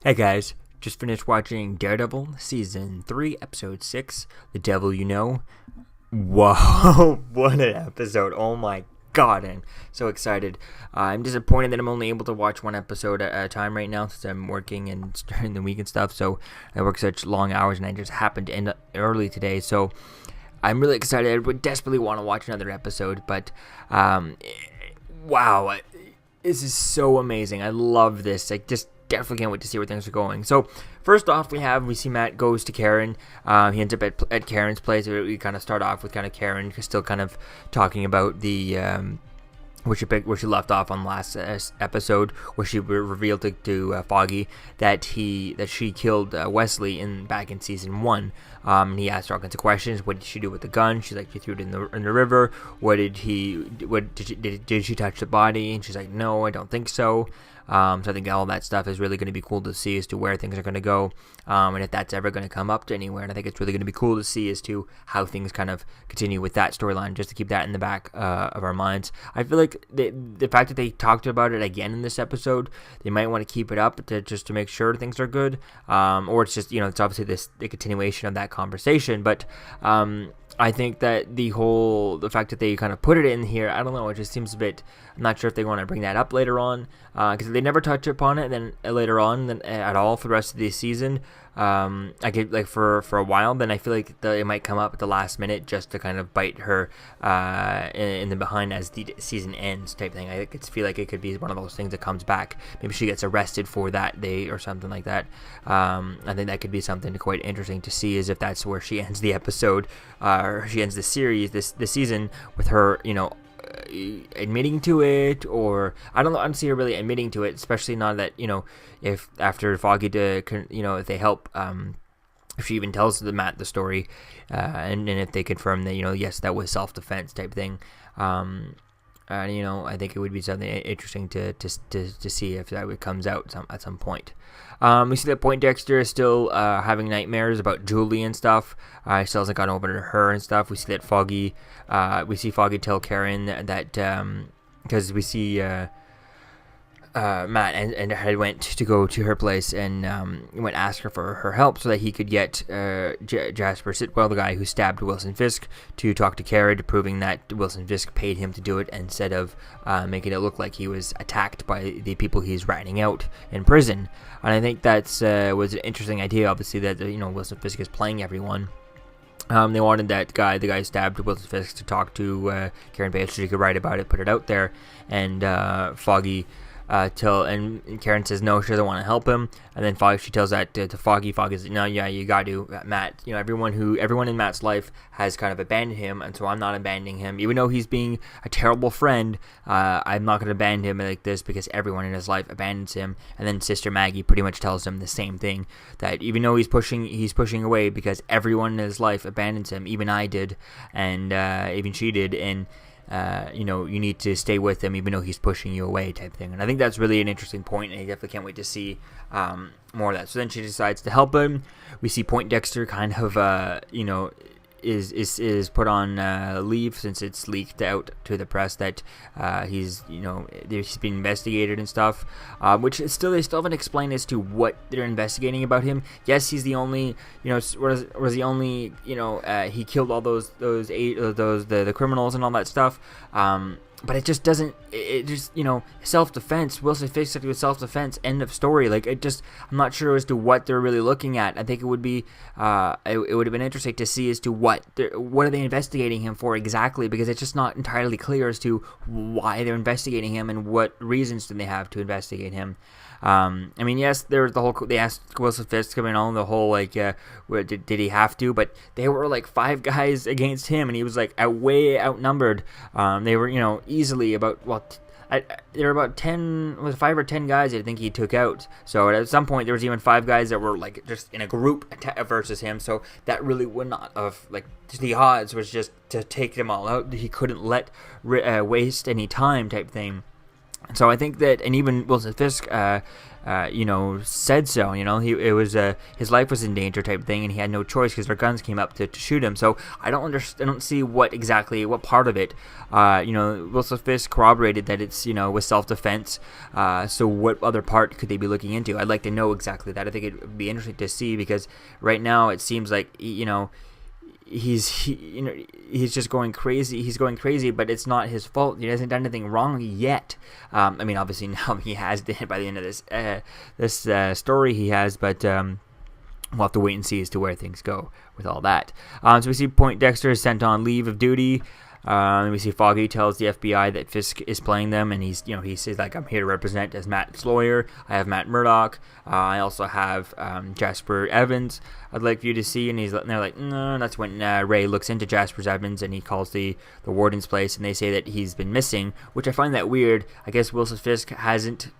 Hey guys, just finished watching Daredevil Season 3, Episode 6, The Devil You Know. Whoa, what an episode. Oh my god, I'm so excited. I'm disappointed that I'm only able to watch one episode at a time right now since I'm working and during the week and stuff, so I work such long hours and I just happened to end up early today, so I'm really excited. I would desperately want to watch another episode, but wow, this is so amazing. I love this. I just definitely can't wait to see where things are going. So first off, we see Matt goes to Karen. He ends up at Karen's place. We kind of start off with kind of Karen still kind of talking about the where she left off on last episode, where she revealed to Foggy that she killed Wesley back in season 1. And he asked her all kinds of questions. What did she do with the gun? She's like, she threw it in the river. Did she touch the body? And she's like, no, I don't think so. So I think all that stuff is really going to be cool to see as to where things are going to go, and if that's ever going to come up to anywhere. And I think it's really going to be cool to see as to how things kind of continue with that storyline, just to keep that in the back of our minds. I feel like the fact that they talked about it again in this episode, they might want to keep it up just to make sure things are good, or it's just, it's obviously the continuation of that conversation, but I think that the fact that they kind of put it in here, I don't know, it just seems a bit, I'm not sure if they want to bring that up later on, because they never touch upon it then later on at all for the rest of the season. I could, like, for a while, then I feel like it might come up at the last minute just to kind of bite her in the behind as the season ends type thing. I feel like it could be one of those things that comes back. Maybe she gets arrested for that day or something like that. I think that could be something quite interesting to see, is if that's where she ends the episode, or she ends the series, this season, with her, admitting to it, or I don't see her really admitting to it, especially now that, if after Foggy if they help, if she even tells Matt the story, and if they confirm that, yes, that was self-defense type thing, I think it would be something interesting to see if that comes out at some point. We see that Poindexter is still having nightmares about Julie and stuff. He still hasn't gotten over to her and stuff. We see that Foggy tell Karen that, because we see Matt and had went to go to her place and went ask her for her help so that he could get Jasper Sitwell, the guy who stabbed Wilson Fisk, to talk to Karen, proving that Wilson Fisk paid him to do it instead of making it look like he was attacked by the people he's ratting out in prison. And I think that's was an interesting idea, obviously, that Wilson Fisk is playing everyone. They wanted the guy who stabbed Wilson Fisk, to talk to Karen Bates so she could write about it, put it out there, and Foggy and Karen says no, she doesn't want to help him, and then she tells that to Foggy. Foggy's like, no, yeah, you got to, Matt. Everyone in Matt's life has kind of abandoned him, and so I'm not abandoning him, even though he's being a terrible friend. I'm not going to abandon him like this because everyone in his life abandons him. And then Sister Maggie pretty much tells him the same thing, that even though he's pushing away because everyone in his life abandons him, even I did, and even she did, and you need to stay with him even though he's pushing you away type thing. And I think that's really an interesting point, and I definitely can't wait to see more of that. So then she decides to help him. We see Poindexter kind of is put on leave, since it's leaked out to the press that he's been investigated and stuff, which they still haven't explained as to what they're investigating about him. Yes, he's the only, was the only, he killed all the criminals and all that stuff, but it just doesn't, self-defense. Wilson Fisk said it was self-defense, end of story. Like, I'm not sure as to what they're really looking at. I think it would be, it would have been interesting to see as to what are they investigating him for exactly, because it's just not entirely clear as to why they're investigating him and what reasons do they have to investigate him. Yes, there was the whole, they asked Wilson Fisk, the whole, did he have to, but they were like 5 guys against him, and he was like way outnumbered. They were, easily about, there were about 5 or 10 guys I think he took out. So at some point there was even 5 guys that were like just in a group versus him. So that really would not have, the odds was just to take them all out. He couldn't waste any time type thing. So I think that, and even Wilson Fisk, said so. It was his life was in danger type thing, and he had no choice because their guns came up to shoot him. So I don't see what part of it. Wilson Fisk corroborated that it's with self-defense. So what other part could they be looking into? I'd like to know exactly that. I think it would be interesting to see, because right now it seems like he's just going crazy. He's going crazy, but it's not his fault. He hasn't done anything wrong yet. Obviously now he has by the end of this story he has, but we'll have to wait and see as to where things go with all that. So we see Poindexter is sent on leave of duty. We see Foggy tells the FBI that Fisk is playing them, and he says, like, I'm here to represent as Matt's lawyer. I have Matt Murdock. I also have Jasper Evans. I'd like for you to see. And they're like, no. That's when Ray looks into Jasper Evans, and he calls the warden's place, and they say that he's been missing, which I find that weird. I guess Wilson Fisk hasn't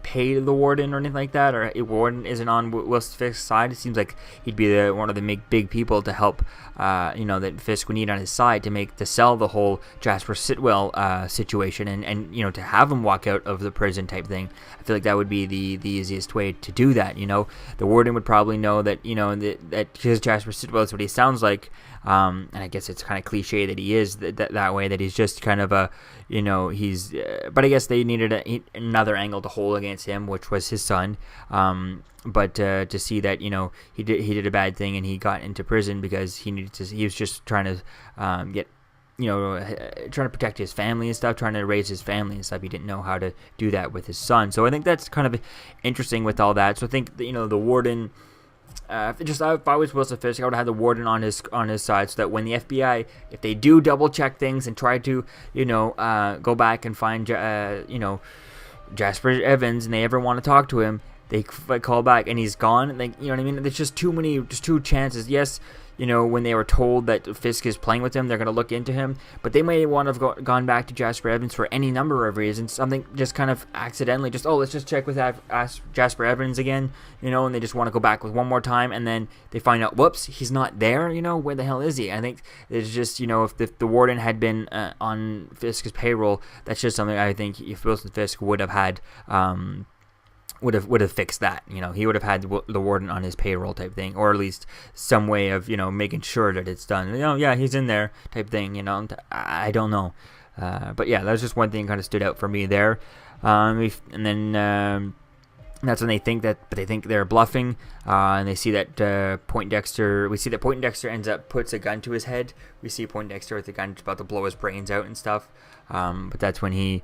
paid the warden or anything like that, or a warden isn't on Wilson Fisk's side. It seems like he'd be one of the big people to help, that Fisk would need on his side to sell the whole Jasper Sitwell situation, and to have him walk out of the prison type thing. I feel like that would be the easiest way to do that. The warden would probably know that that because Jasper Sitwell is what he sounds like. And I guess it's kind of cliche that he is that way, that he's just kind of a, he's, but I guess they needed another angle to hold against him, which was his son. But to see that, he did a bad thing and he got into prison because he was just trying to trying to protect his family and stuff, trying to raise his family and stuff. He didn't know how to do that with his son. So I think that's kind of interesting with all that. So I think, the warden, if I was Wilson Fisk, I would have the warden on his side, so that when the FBI, if they do double check things and try to, go back and find, Jasper Evans, and they ever want to talk to him, they call back and he's gone. Like, you know what I mean? There's just two chances. Yes, when they were told that Fisk is playing with him, they're going to look into him, but they may want to have gone back to Jasper Evans for any number of reasons. Something just kind of accidentally, let's just check with Jasper Evans again, and they just want to go back with one more time, and then they find out, whoops, he's not there. Where the hell is he? I think it's just, if the warden had been on Fisk's payroll, that's just something I think if Wilson Fisk would have had. Would have fixed that. He would have had the warden on his payroll type thing, or at least some way of making sure that it's done. Yeah, he's in there type thing. I don't know, but yeah, that was just one thing kind of stood out for me there. And then that's when they think they're bluffing, and they see that Poindexter. We see that Poindexter puts a gun to his head. We see Poindexter with the gun about to blow his brains out and stuff. But that's when he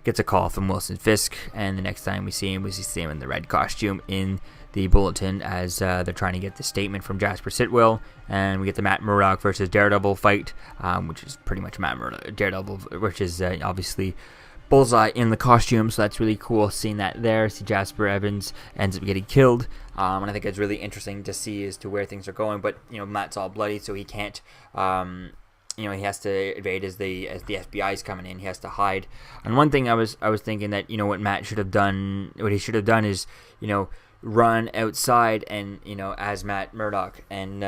gets a call from Wilson Fisk, and the next time we see him in the red costume in the bulletin as they're trying to get the statement from Jasper Sitwell, and we get the Matt Murdock versus Daredevil fight, which is pretty much Matt Murdock, Daredevil, which is obviously Bullseye in the costume, so that's really cool seeing that there. See Jasper Evans ends up getting killed, and I think it's really interesting to see as to where things are going, but Matt's all bloody, so he can't he has to evade as the FBI is coming in. He has to hide. And one thing I was thinking that what Matt should have done, what he should have done is run outside and as Matt Murdock and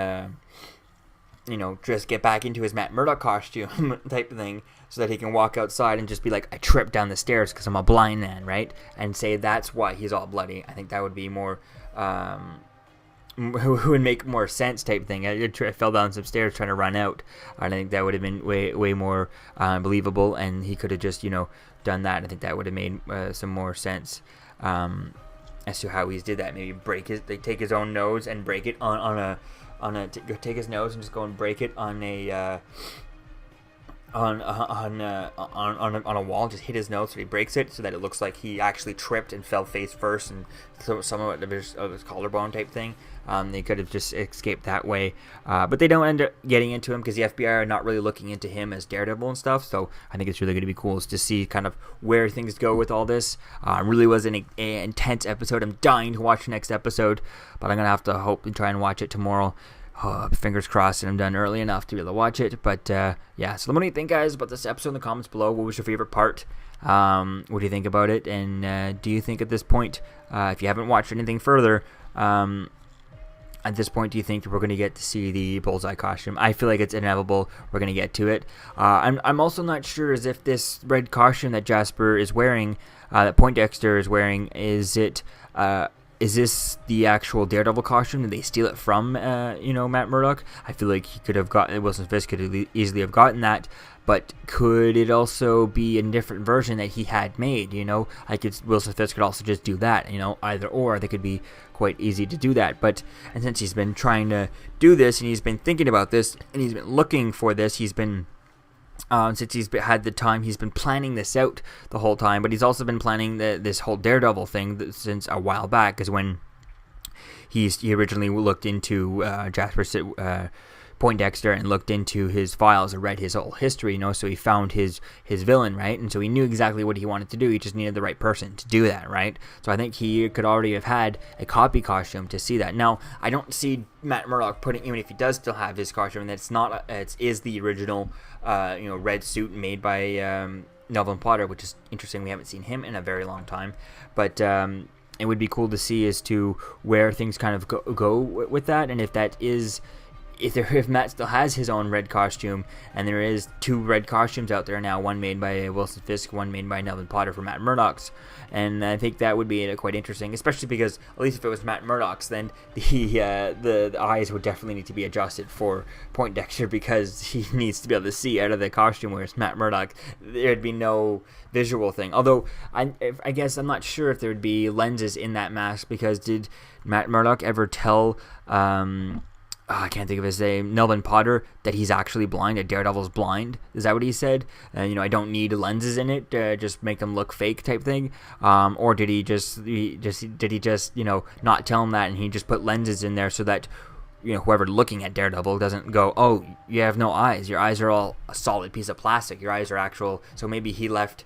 just get back into his Matt Murdock costume type of thing, so that he can walk outside and just be like, I tripped down the stairs because I'm a blind man, right? And say that's why he's all bloody. I think that would be more. Who would make more sense type thing. I fell down some stairs trying to run out. I think that would have been way more believable, and he could have just done that. I think that would have made some more sense as to how he did that. Maybe take his own nose and break it take his nose and just go and break it on a on a wall, just hit his nose so he breaks it, so that it looks like he actually tripped and fell face first, and so some of his collarbone type thing. They could have just escaped that way, but they don't end up getting into him because the FBI are not really looking into him as Daredevil and stuff. So I think it's really going to be cool to see kind of where things go with all this. Really was an intense episode. I'm dying to watch the next episode, but I'm gonna have to hope and try and watch it tomorrow. Fingers crossed and I'm done early enough to be able to watch it. But yeah, so let me know what you think, guys, about this episode in the comments below. What was your favorite part? What do you think about it? And do you think at this point, if you haven't watched anything further, at this point, do you think we're going to get to see the Bullseye costume? I feel like it's inevitable. We're going to get to it. I'm also not sure as if this red costume that Jasper is wearing, that Poindexter is wearing, is this the actual Daredevil costume? Did they steal it from, Matt Murdock? I feel like he could have gotten, Wilson Fisk could have easily have gotten that, but could it also be a different version that he had made, Wilson Fisk could also just do that, either or. They could be quite easy to do that, and since he's been trying to do this, and he's been thinking about this, and he's been looking for this, he's been, since he's had the time, he's been planning this out the whole time, but he's also been planning this whole Daredevil thing since a while back, because when he originally looked into Jasper Poindexter and looked into his files and read his whole history, so he found his villain, right? And so he knew exactly what he wanted to do. He just needed the right person to do that, right? So I think he could already have had a copy costume to see that. Now, I don't see Matt Murdock putting, even if he does still have his costume, and it is the original, red suit made by Melvin Potter, which is interesting. We haven't seen him in a very long time, but it would be cool to see as to where things kind of go with that, and if that is. If Matt still has his own red costume, and there is 2 red costumes out there now, one made by Wilson Fisk, one made by Melvin Potter for Matt Murdock's, and I think that would be quite interesting, especially because at least if it was Matt Murdock's, then the eyes would definitely need to be adjusted for Poindexter because he needs to be able to see out of the costume, whereas Matt Murdock, there'd be no visual thing. Although I guess I'm not sure if there would be lenses in that mask, because did Matt Murdock ever tell I can't think of his name, Melvin Potter, that he's actually blind, that Daredevil's blind? Is that what he said? I don't need lenses in it, just make them look fake type thing? Or did he just not tell him that, and he just put lenses in there so that, whoever looking at Daredevil doesn't go, oh, you have no eyes. Your eyes are all a solid piece of plastic. Your eyes are actual. So maybe he left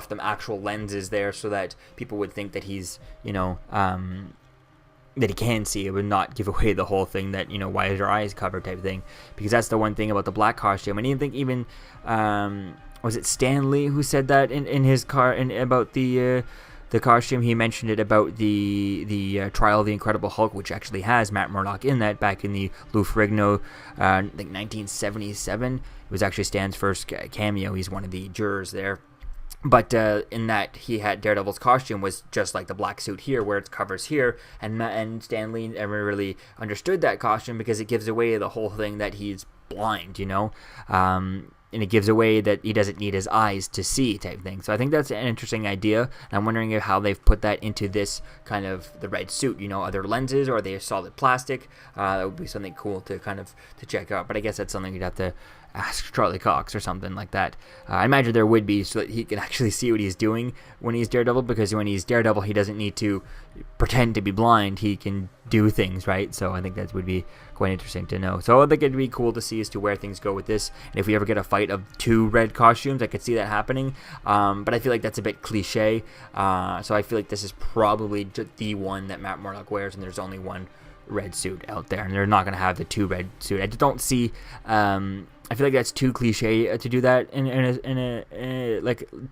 them actual lenses there so that people would think that he's, that he can see. It would not give away the whole thing that, why is your eyes covered type of thing, because that's the one thing about the black costume. I didn't think even was it Stan Lee who said that in his car about the costume. He mentioned it about the Trial of the Incredible Hulk, which actually has Matt Murdock in that, back in the Lou Ferrigno, I think 1977. It was actually Stan's first cameo. He's one of the jurors there. But in that, he had Daredevil's costume was just like the black suit here, where it covers here, and Stan Lee never really understood that costume because it gives away the whole thing that he's blind, and it gives away that he doesn't need his eyes to see type thing. So I think that's an interesting idea, and I'm wondering how they've put that into this kind of the red suit. Are there lenses, or are they solid plastic? That would be something cool to check out. But I guess that's something you'd have to ask Charlie Cox or something like that. I imagine there would be, so that he can actually see what he's doing when he's Daredevil, because when he's Daredevil, he doesn't need to pretend to be blind. He can do things, right? So I think that would be quite interesting to know. So I think it'd be cool to see as to where things go with this. And if we ever get a fight of 2 red costumes, I could see that happening. But I feel like that's a bit cliche. So I feel like this is probably the one that Matt Murdock wears, and there's only one red suit out there, and they're not going to have the 2 red suit. I just don't see. I feel like that's too cliche to do that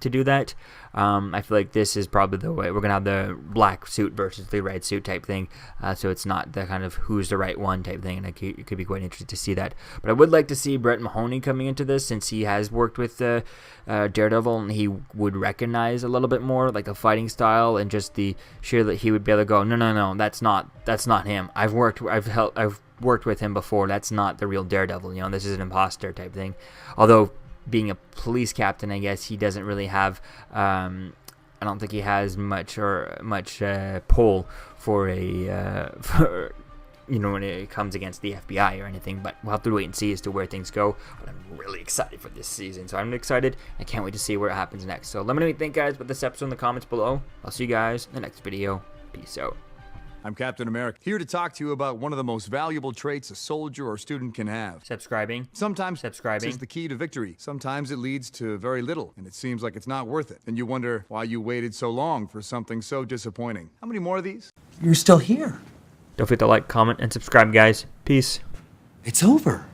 to do that. I feel like this is probably the way we're gonna have the black suit versus the red suit type thing. So it's not the kind of who's the right one type thing, and it could be quite interesting to see that. But I would like to see Brett Mahoney coming into this, since he has worked with Daredevil, and he would recognize a little bit more like the fighting style, and just the sheer that he would be able to go, no, that's not him. I've worked with him before. That's not the real Daredevil. This is an imposter type thing. Although being a police captain, I guess he doesn't really have. I don't think he has much pull for when it comes against the FBI or anything. But we'll have to wait and see as to where things go. But I'm really excited for this season, so I'm excited. I can't wait to see where it happens next. So let me know what you think, guys, about this episode in the comments below. I'll see you guys in the next video. Peace out. I'm Captain America, here to talk to you about one of the most valuable traits a soldier or student can have. Subscribing. Sometimes subscribing is the key to victory. Sometimes it leads to very little, and it seems like it's not worth it. And you wonder why you waited so long for something so disappointing. How many more of these? You're still here. Don't forget to like, comment, and subscribe, guys. Peace. It's over.